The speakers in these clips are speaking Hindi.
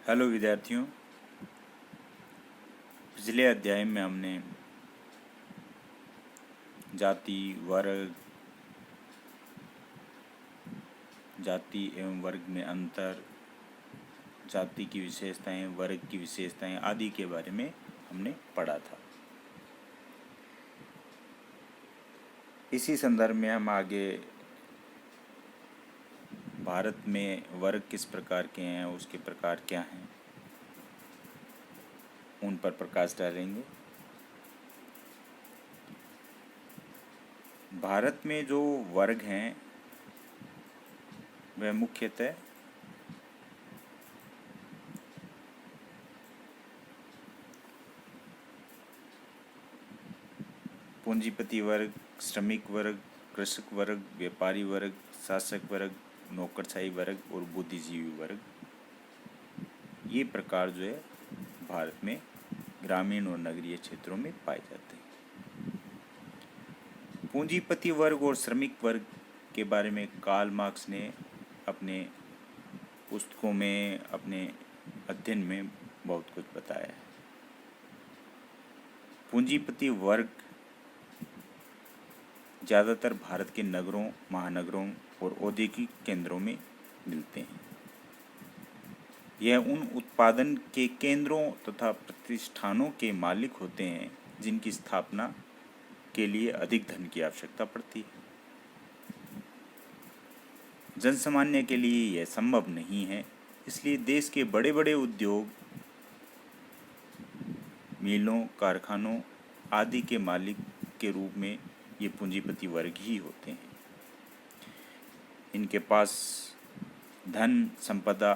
हेलो विद्यार्थियों, पिछले अध्याय में हमने जाति एवं वर्ग में अंतर, जाति की विशेषताएं, वर्ग की विशेषताएं आदि के बारे में हमने पढ़ा था। इसी संदर्भ में हम आगे भारत में वर्ग किस प्रकार के हैं, उसके प्रकार क्या हैं, उन पर प्रकाश डालेंगे। भारत में जो वर्ग हैं वह मुख्यतः पूंजीपति वर्ग, श्रमिक वर्ग, कृषक वर्ग, व्यापारी वर्ग, शासक वर्ग, नौकरशाही वर्ग और बुद्धिजीवी वर्ग, ये प्रकार जो है भारत में ग्रामीण और नगरीय क्षेत्रों में पाए जाते हैं। पूंजीपति वर्ग और श्रमिक वर्ग के बारे में कार्ल मार्क्स ने अपने पुस्तकों में, अपने अध्ययन में बहुत कुछ बताया है। पूंजीपति वर्ग ज़्यादातर भारत के नगरों, महानगरों और औद्योगिक केंद्रों में मिलते हैं। यह उन उत्पादन के केंद्रों तथा प्रतिष्ठानों के मालिक होते हैं जिनकी स्थापना के लिए अधिक धन की आवश्यकता पड़ती है। जनसामान्य के लिए यह संभव नहीं है, इसलिए देश के बड़े बड़े उद्योग, मिलों, कारखानों आदि के मालिक के रूप में ये पूंजीपति वर्ग ही होते हैं। इनके पास धन संपदा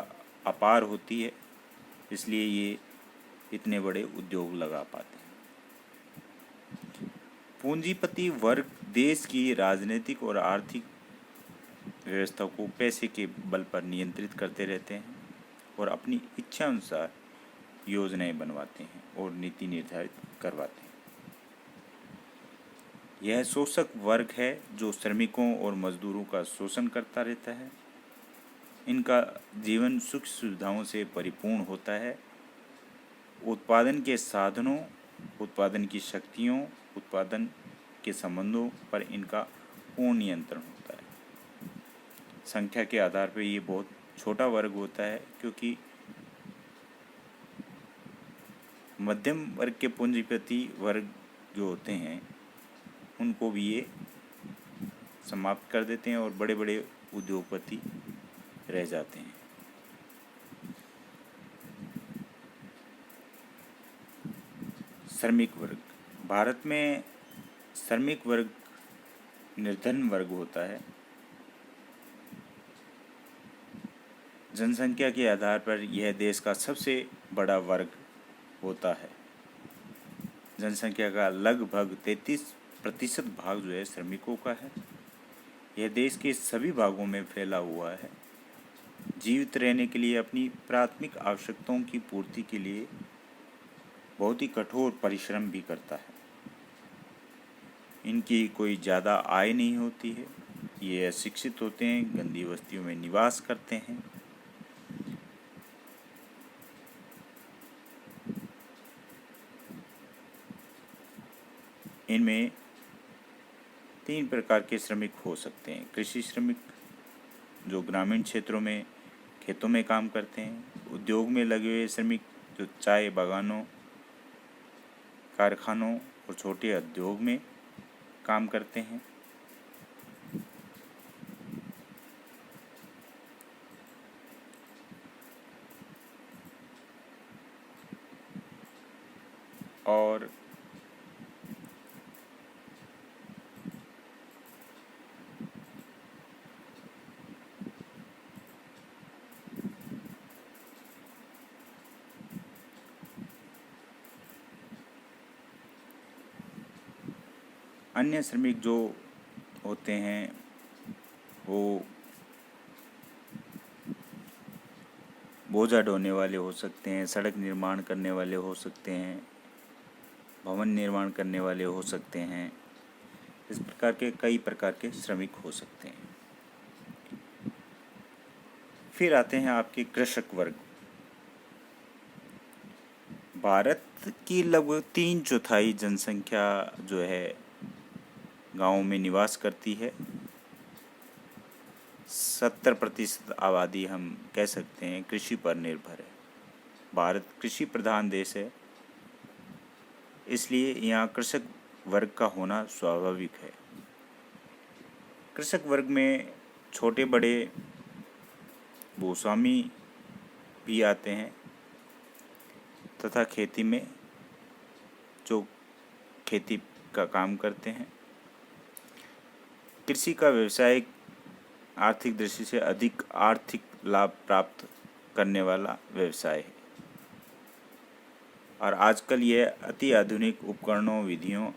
अपार होती है, इसलिए ये इतने बड़े उद्योग लगा पाते हैं। पूंजीपति वर्ग देश की राजनीतिक और आर्थिक व्यवस्था को पैसे के बल पर नियंत्रित करते रहते हैं और अपनी इच्छा अनुसार योजनाएं बनवाते हैं और नीति निर्धारित करवाते हैं। यह शोषक वर्ग है जो श्रमिकों और मजदूरों का शोषण करता रहता है। इनका जीवन सुख सुविधाओं से परिपूर्ण होता है। उत्पादन के साधनों, उत्पादन की शक्तियों, उत्पादन के संबंधों पर इनका पूर्ण नियंत्रण होता है। संख्या के आधार पर ये बहुत छोटा वर्ग होता है, क्योंकि मध्यम वर्ग के पूंजीपति वर्ग जो होते हैं उनको भी ये समाप्त कर देते हैं और बड़े बड़े उद्योगपति रह जाते हैं। श्रमिक वर्ग, भारत में श्रमिक वर्ग निर्धन वर्ग होता है। जनसंख्या के आधार पर यह देश का सबसे बड़ा वर्ग होता है। जनसंख्या का लगभग 33% भाग जो है श्रमिकों का है। यह देश के सभी भागों में फैला हुआ है। जीवित रहने के लिए, अपनी प्राथमिक आवश्यकताओं की पूर्ति के लिए बहुत ही कठोर परिश्रम भी करता है। इनकी कोई ज़्यादा आय नहीं होती है। ये अशिक्षित होते हैं, गंदी बस्तियों में निवास करते हैं। इनमें 3 प्रकार के श्रमिक हो सकते हैं। कृषि श्रमिक जो ग्रामीण क्षेत्रों में खेतों में काम करते हैं। उद्योग में लगे हुए श्रमिक जो चाय बागानों, कारखानों और छोटे उद्योग में काम करते हैं। और अन्य श्रमिक जो होते हैं वो बोझा ढोने वाले हो सकते हैं, सड़क निर्माण करने वाले हो सकते हैं, भवन निर्माण करने वाले हो सकते हैं। इस प्रकार के कई प्रकार के श्रमिक हो सकते हैं। फिर आते हैं आपके कृषक वर्ग। भारत की लगभग 3/4 जनसंख्या जो है गाँव में निवास करती है। 70% आबादी हम कह सकते हैं कृषि पर निर्भर है। भारत कृषि प्रधान देश है, इसलिए यहाँ कृषक वर्ग का होना स्वाभाविक है। कृषक वर्ग में छोटे बड़े भूस्वामी भी आते हैं तथा खेती में जो खेती का काम करते हैं। कृषि का व्यवसाय आर्थिक दृष्टि से अधिक आर्थिक लाभ प्राप्त करने वाला व्यवसाय है और आजकल यह अति आधुनिक उपकरणों, विधियों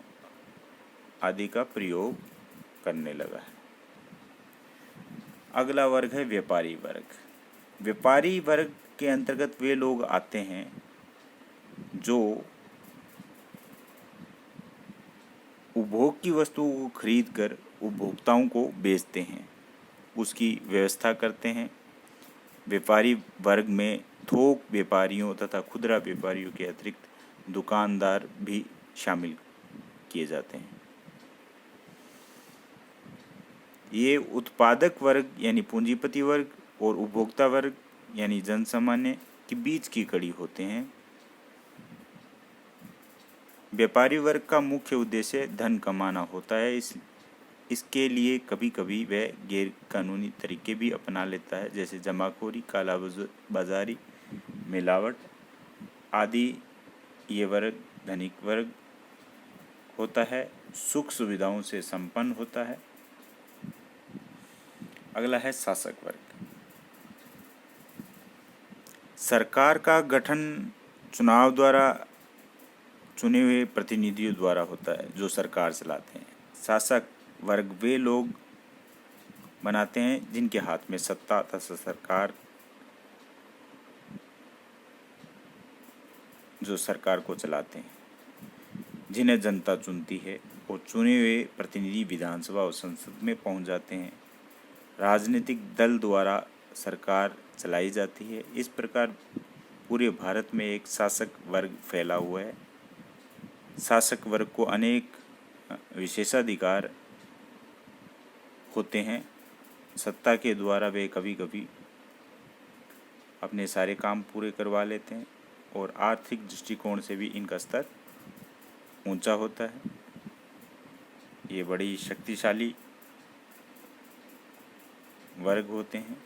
आदि का प्रयोग करने लगा है। अगला वर्ग है व्यापारी वर्ग। व्यापारी वर्ग के अंतर्गत वे लोग आते हैं जो उपभोग की वस्तुओं को खरीद कर उपभोक्ताओं को बेचते हैं, उसकी व्यवस्था करते हैं। व्यापारी वर्ग में थोक व्यापारियों तथा खुदरा व्यापारियों के अतिरिक्त दुकानदार भी शामिल किए जाते हैं। ये उत्पादक वर्ग यानी पूंजीपति वर्ग और उपभोक्ता वर्ग यानी जनसामान्य के बीच की कड़ी होते हैं। व्यापारी वर्ग का मुख्य उद्देश्य धन कमाना होता है। इसके लिए कभी कभी वह गैर कानूनी तरीके भी अपना लेता है, जैसे जमाखोरी, काला बाजारी, मिलावट आदि। ये वर्ग धनिक वर्ग होता है, सुख सुविधाओं से संपन्न होता है। अगला है शासक वर्ग। सरकार का गठन चुनाव द्वारा चुने हुए प्रतिनिधियों द्वारा होता है जो सरकार चलाते हैं। शासक वर्ग वे लोग बनाते हैं जिनके हाथ में सत्ता तथा सरकार जो सरकार को चलाते हैं, जिन्हें जनता चुनती है और चुने हुए प्रतिनिधि विधानसभा और संसद में पहुंच जाते हैं। राजनीतिक दल द्वारा सरकार चलाई जाती है। इस प्रकार पूरे भारत में एक शासक वर्ग फैला हुआ है। शासक वर्ग को अनेक विशेषाधिकार होते हैं। सत्ता के द्वारा वे कभी कभी अपने सारे काम पूरे करवा लेते हैं और आर्थिक दृष्टिकोण से भी इनका स्तर ऊंचा होता है। ये बड़ी शक्तिशाली वर्ग होते हैं।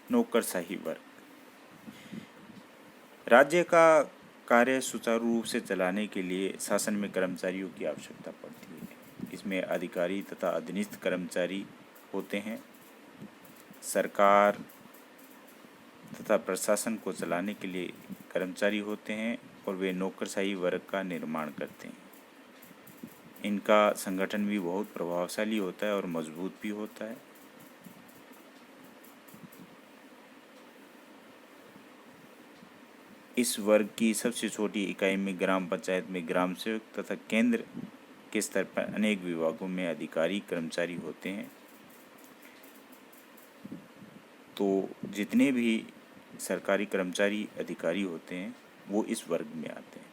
नौकरशाही वर्ग। राज्य का कार्य सुचारू रूप से चलाने के लिए शासन में कर्मचारियों की आवश्यकता पड़ती है। इसमें अधिकारी तथा अधीनस्थ कर्मचारी होते हैं। सरकार तथा प्रशासन को चलाने के लिए कर्मचारी होते हैं और वे नौकरशाही वर्ग का निर्माण करते हैं। इनका संगठन भी बहुत प्रभावशाली होता है और मजबूत भी होता है। इस वर्ग की सबसे छोटी इकाई में ग्राम पंचायत में ग्राम सेवक तथा केंद्र के स्तर पर अनेक विभागों में अधिकारी कर्मचारी होते हैं। तो जितने भी सरकारी कर्मचारी अधिकारी होते हैं वो इस वर्ग में आते हैं।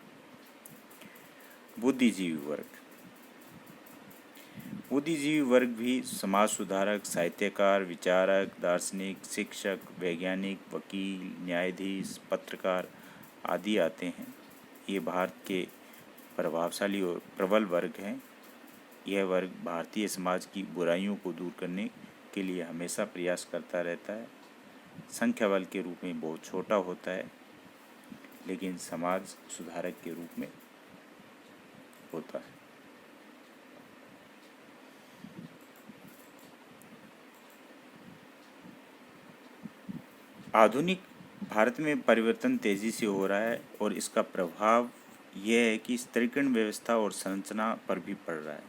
बुद्धिजीवी वर्ग। बुद्धिजीवी वर्ग भी समाज सुधारक, साहित्यकार, विचारक, दार्शनिक, शिक्षक, वैज्ञानिक, वकील, न्यायाधीश, पत्रकार आदि आते हैं। ये भारत के प्रभावशाली और प्रबल वर्ग हैं। यह वर्ग भारतीय समाज की बुराइयों को दूर करने के लिए हमेशा प्रयास करता रहता है। संख्या बल के रूप में बहुत छोटा होता है, लेकिन समाज सुधारक के रूप में होता है। आधुनिक भारत में परिवर्तन तेजी से हो रहा है और इसका प्रभाव यह है कि स्तरीकरण व्यवस्था और संरचना पर भी पड़ रहा है।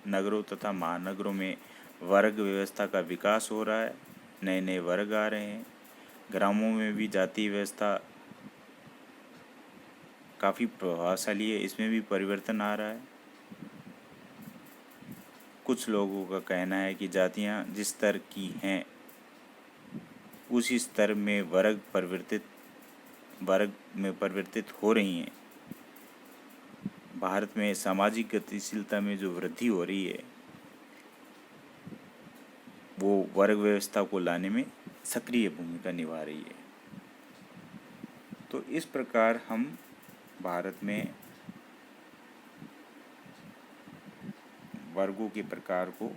नगरों तथा महानगरों में वर्ग व्यवस्था का विकास हो रहा है। नए नए वर्ग आ रहे हैं। ग्रामों में भी जाति व्यवस्था काफ़ी प्रभावशाली है, इसमें भी परिवर्तन आ रहा है। कुछ लोगों का कहना है कि जातियां जिस स्तर की हैं उसी स्तर में वर्ग में परिवर्तित हो रही हैं। भारत में सामाजिक गतिशीलता में जो वृद्धि हो रही है वो वर्ग व्यवस्था को लाने में सक्रिय भूमिका निभा रही है। तो इस प्रकार हम भारत में वर्गों के प्रकार को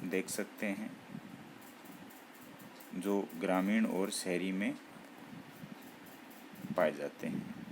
देख सकते हैं जो ग्रामीण और शहरी में पाए जाते हैं।